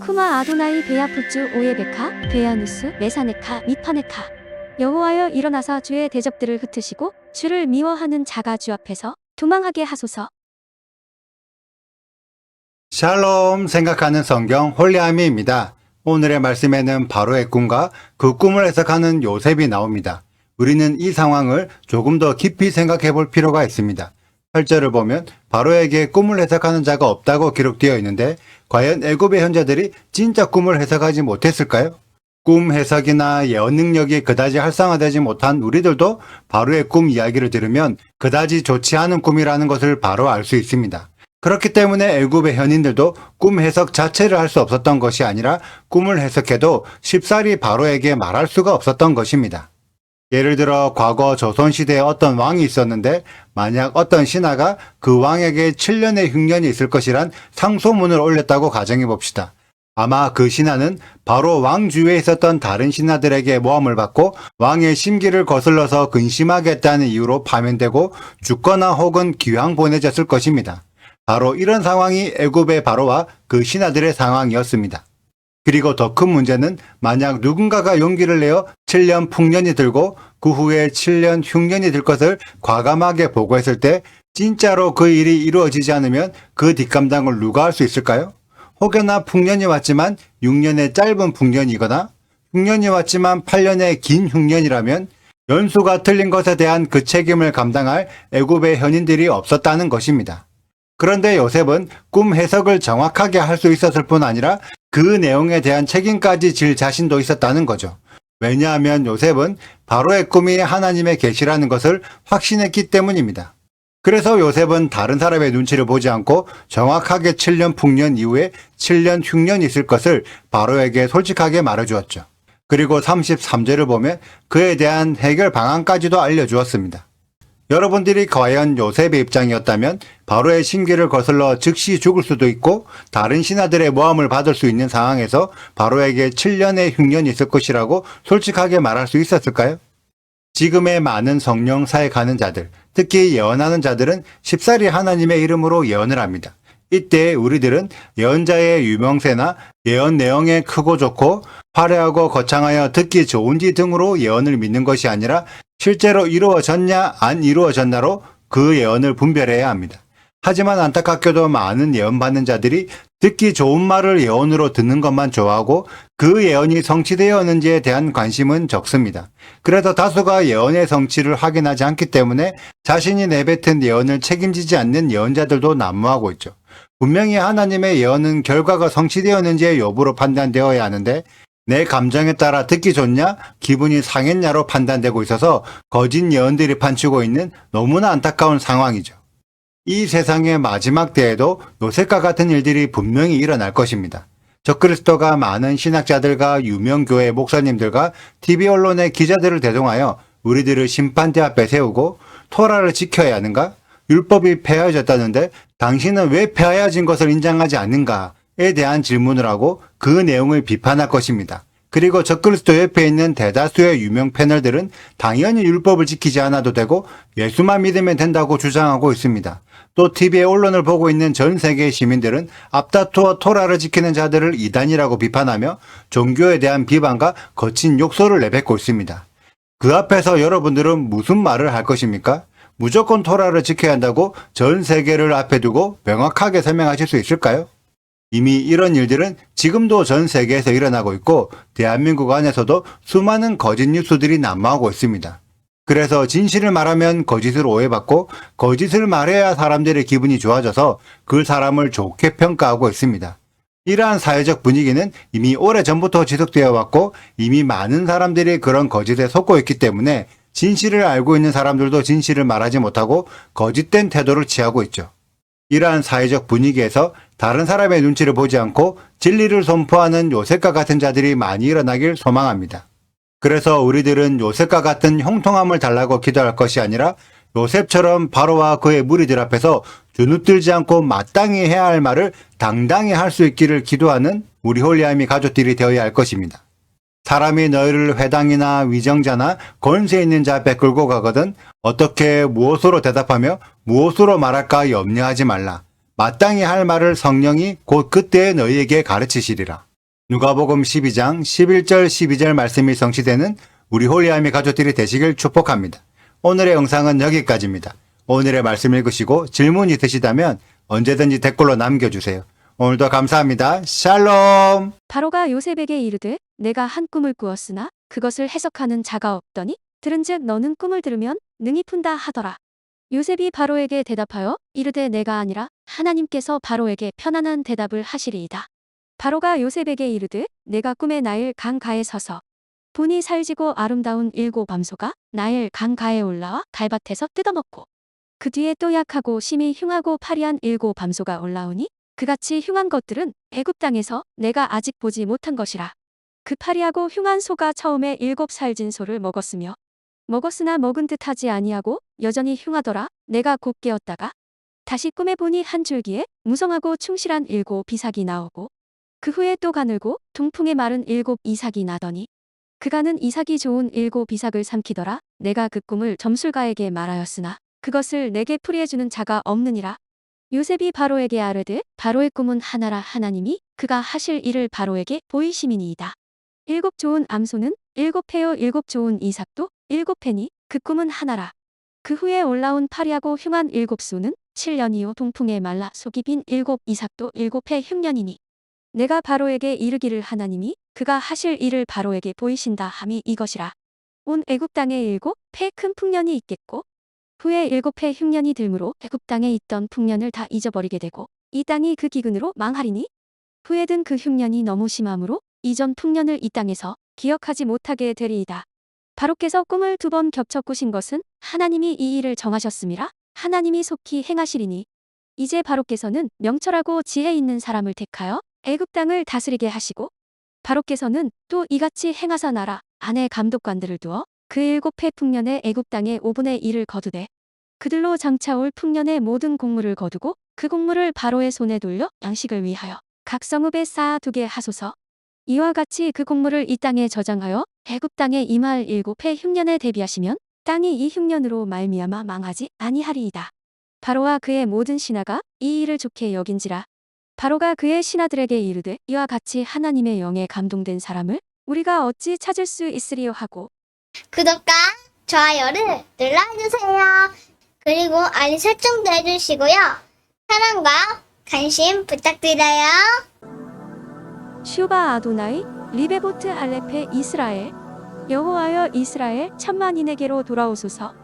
쿠마 아도나이 베야푸츠 오예베카 베야누스 메사네카 미파네카. 여호와여 일어나사 주의 대적들을 흩으시고 주를 미워하는 자가 주 앞에서 도망하게 하소서. 샬롬 생각하는 성경 홀리아미입니다. 오늘의 말씀에는 바로의 꿈과 그 꿈을 해석하는 요셉이 나옵니다. 우리는 이 상황을 조금 더 깊이 생각해 볼 필요가 있습니다. 8절을 보면 바로에게 꿈을 해석하는 자가 없다고 기록되어 있는데 과연 애굽의 현자들이 진짜 꿈을 해석하지 못했을까요? 꿈 해석이나 예언 능력이 그다지 활성화되지 못한 우리들도 바로의 꿈 이야기를 들으면 그다지 좋지 않은 꿈이라는 것을 바로 알 수 있습니다. 그렇기 때문에 애굽의 현인들도 꿈 해석 자체를 할 수 없었던 것이 아니라 꿈을 해석해도 쉽사리 바로에게 말할 수가 없었던 것입니다. 예를 들어 과거 조선시대에 어떤 왕이 있었는데 만약 어떤 신하가 그 왕에게 7년의 흉년이 있을 것이란 상소문을 올렸다고 가정해 봅시다. 아마 그 신하는 바로 왕 주위에 있었던 다른 신하들에게 모함을 받고 왕의 심기를 거슬러서 근심하게 했다는 이유로 파면되고 죽거나 혹은 기왕 보내졌을 것입니다. 바로 이런 상황이 애굽의 바로와 그 신하들의 상황이었습니다. 그리고 더 큰 문제는 만약 누군가가 용기를 내어 7년 풍년이 들고 그 후에 7년 흉년이 들 것을 과감하게 보고했을 때 진짜로 그 일이 이루어지지 않으면 그 뒷감당을 누가 할 수 있을까요? 혹여나 풍년이 왔지만 6년의 짧은 풍년이거나 흉년이 왔지만 8년의 긴 흉년이라면 연수가 틀린 것에 대한 그 책임을 감당할 애굽의 현인들이 없었다는 것입니다. 그런데 요셉은 꿈 해석을 정확하게 할 수 있었을 뿐 아니라 그 내용에 대한 책임까지 질 자신도 있었다는 거죠. 왜냐하면 요셉은 바로의 꿈이 하나님의 계시라는 것을 확신했기 때문입니다. 그래서 요셉은 다른 사람의 눈치를 보지 않고 정확하게 7년 풍년 이후에 7년 흉년이 있을 것을 바로에게 솔직하게 말해주었죠. 그리고 33절을 보면 그에 대한 해결 방안까지도 알려주었습니다. 여러분들이 과연 요셉의 입장이었다면 바로의 심기를 거슬러 즉시 죽을 수도 있고 다른 신하들의 모함을 받을 수 있는 상황에서 바로에게 7년의 흉년이 있을 것이라고 솔직하게 말할 수 있었을까요? 지금의 많은 성령 사역하는 자들, 특히 예언하는 자들은 쉽사리 하나님의 이름으로 예언을 합니다. 이때 우리들은 예언자의 유명세나 예언 내용에 크고 좋고 화려하고 거창하여 듣기 좋은지 등으로 예언을 믿는 것이 아니라 실제로 이루어졌냐 안 이루어졌나로 그 예언을 분별해야 합니다. 하지만 안타깝게도 많은 예언받는 자들이 듣기 좋은 말을 예언으로 듣는 것만 좋아하고 그 예언이 성취되었는지에 대한 관심은 적습니다. 그래서 다수가 예언의 성취를 확인하지 않기 때문에 자신이 내뱉은 예언을 책임지지 않는 예언자들도 난무하고 있죠. 분명히 하나님의 예언은 결과가 성취되었는지의 여부로 판단되어야 하는데 내 감정에 따라 듣기 좋냐, 기분이 상했냐로 판단되고 있어서 거짓 예언들이 판치고 있는 너무나 안타까운 상황이죠. 이 세상의 마지막 때에도 요셉과 같은 일들이 분명히 일어날 것입니다. 적그리스도가 많은 신학자들과 유명교회 목사님들과 TV 언론의 기자들을 대동하여 우리들을 심판대 앞에 세우고 토라를 지켜야 하는가? 율법이 폐하여졌다는데 당신은 왜 폐하여진 것을 인정하지 않는가에 대한 질문을 하고 그 내용을 비판할 것입니다. 그리고 적그리스도 옆에 있는 대다수의 유명 패널들은 당연히 율법을 지키지 않아도 되고 예수만 믿으면 된다고 주장하고 있습니다. 또 TV의 언론을 보고 있는 전 세계의 시민들은 앞다투어 토라를 지키는 자들을 이단이라고 비판하며 종교에 대한 비방과 거친 욕설을 내뱉고 있습니다. 그 앞에서 여러분들은 무슨 말을 할 것입니까? 무조건 토라를 지켜야 한다고 전 세계를 앞에 두고 명확하게 설명하실 수 있을까요? 이미 이런 일들은 지금도 전 세계에서 일어나고 있고 대한민국 안에서도 수많은 거짓 뉴스들이 난무하고 있습니다. 그래서 진실을 말하면 거짓을 오해받고 거짓을 말해야 사람들의 기분이 좋아져서 그 사람을 좋게 평가하고 있습니다. 이러한 사회적 분위기는 이미 오래전부터 지속되어 왔고 이미 많은 사람들이 그런 거짓에 속고 있기 때문에 진실을 알고 있는 사람들도 진실을 말하지 못하고 거짓된 태도를 취하고 있죠. 이러한 사회적 분위기에서 다른 사람의 눈치를 보지 않고 진리를 선포하는 요셉과 같은 자들이 많이 일어나길 소망합니다. 그래서 우리들은 요셉과 같은 형통함을 달라고 기도할 것이 아니라 요셉처럼 바로와 그의 무리들 앞에서 주눅들지 않고 마땅히 해야 할 말을 당당히 할 수 있기를 기도하는 우리 홀리아미 가족들이 되어야 할 것입니다. 사람이 너희를 회당이나 위정자나 권세 있는 자 앞에 끌고 가거든 어떻게 무엇으로 대답하며 무엇으로 말할까 염려하지 말라. 마땅히 할 말을 성령이 곧 그때에 너희에게 가르치시리라. 누가복음 12장 11절 12절 말씀이 성취되는 우리 홀리아미 가족들이 되시길 축복합니다. 오늘의 영상은 여기까지입니다. 오늘의 말씀 읽으시고 질문 있으시다면 언제든지 댓글로 남겨주세요. 오늘도 감사합니다. 샬롬. 바로가 요셉에게 이르되 내가 한 꿈을 꾸었으나 그것을 해석하는 자가 없더니 들은즉 너는 꿈을 들으면 능히 푼다 하더라. 요셉이 바로에게 대답하여 이르되 내가 아니라 하나님께서 바로에게 편안한 대답을 하시리이다. 바로가 요셉에게 이르되 내가 꿈에 나일 강가에 서서 보니 살지고 아름다운 7암소가 나일 강가에 올라와 달밭에서 뜯어먹고 그 뒤에 또 약하고 심히 흉하고 파리한 7암소가 올라오니 그같이 흉한 것들은 애굽 땅에서 내가 아직 보지 못한 것이라. 그 파리하고 흉한 소가 처음에 7살진 소를 먹었으며 먹었으나 먹은 듯 하지 아니하고 여전히 흉하더라. 내가 곧 깨었다가 다시 꿈에 보니 한 줄기에 무성하고 충실한 7비삭이 나오고 그 후에 또 가늘고 동풍에 마른 7이삭이 나더니 그가는 이삭이 좋은 7이삭을 삼키더라. 내가 그 꿈을 점술가에게 말하였으나 그것을 내게 풀이해주는 자가 없느니라. 요셉이 바로에게 아뢰되 바로의 꿈은 하나라. 하나님이 그가 하실 일을 바로에게 보이심이니이다. 7 좋은 암소는 7패요 7 좋은 이삭도 7패니 그 꿈은 하나라. 그 후에 올라온 파리하고 흉한 7소는 7년이요 동풍에 말라 속이 빈 7이삭도 7패 흉년이니 내가 바로에게 이르기를 하나님이 그가 하실 일을 바로에게 보이신다 함이 이것이라. 온 애굽 땅에 7패 큰 풍년이 있겠고 후에 7패 흉년이 들므로 애굽 땅에 있던 풍년을 다 잊어버리게 되고 이 땅이 그 기근으로 망하리니 후에 든 그 흉년이 너무 심함으로 이전 풍년을 이 땅에서 기억하지 못하게 되리이다. 바로께서 꿈을 2번 겹쳐 꾸신 것은 하나님이 이 일을 정하셨음이라. 하나님이 속히 행하시리니 이제 바로께서는 명철하고 지혜 있는 사람을 택하여 애굽 땅을 다스리게 하시고 바로께서는 또 이같이 행하사 나라 안에 감독관들을 두어 그 7패 풍년의 애굽 땅의 5분의 1을 거두되 그들로 장차올 풍년의 모든 곡물을 거두고 그 곡물을 바로의 손에 돌려 양식을 위하여 각 성읍에 쌓아두게 하소서. 이와 같이 그 곡물을 이 땅에 저장하여 애굽 땅에 임할 7패 흉년에 대비하시면 땅이 이 흉년으로 말미암아 망하지 아니하리이다. 바로와 그의 모든 신하가 이 일을 좋게 여긴지라. 바로가 그의 신하들에게 이르되 이와 같이 하나님의 영에 감동된 사람을 우리가 어찌 찾을 수 있으리요 하고 구독과 좋아요를 눌러주세요. 그리고 알림 설정도 해주시고요. 사랑과 관심 부탁드려요. 슈바 아도나이 리베보트 알레페 이스라엘 여호와여 이스라엘 천만인에게로 돌아오소서.